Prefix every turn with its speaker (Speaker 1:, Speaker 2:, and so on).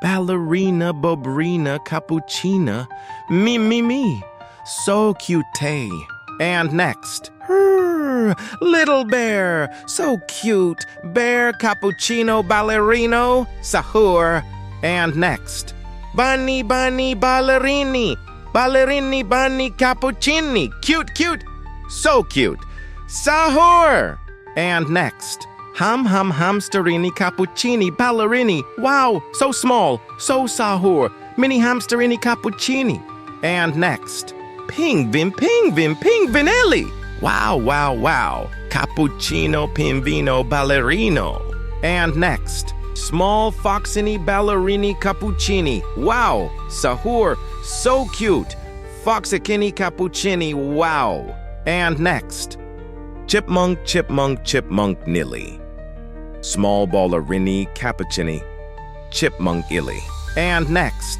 Speaker 1: Balerina Bobrina cappuccina. Me. So cute. And next. Little bear. So cute. Bear cappuccino ballerino. Sahur. And next. Bunny ballerini. Ballerini bunny cappuccini. Cute. So cute. Sahur. And next. Hamsterini cappuccini ballerini. Wow, so small, so sahur. Mini hamsterini cappuccini. And next. Pingvinelli. Wow. Cappuccino pinvino ballerino. And next. Small foxini ballerini cappuccini. Wow, sahur, so cute. Foxicini cappuccini. Wow. And next. Chipmunk nilly. Small ballerini cappuccini. Chipmunk illy. And next.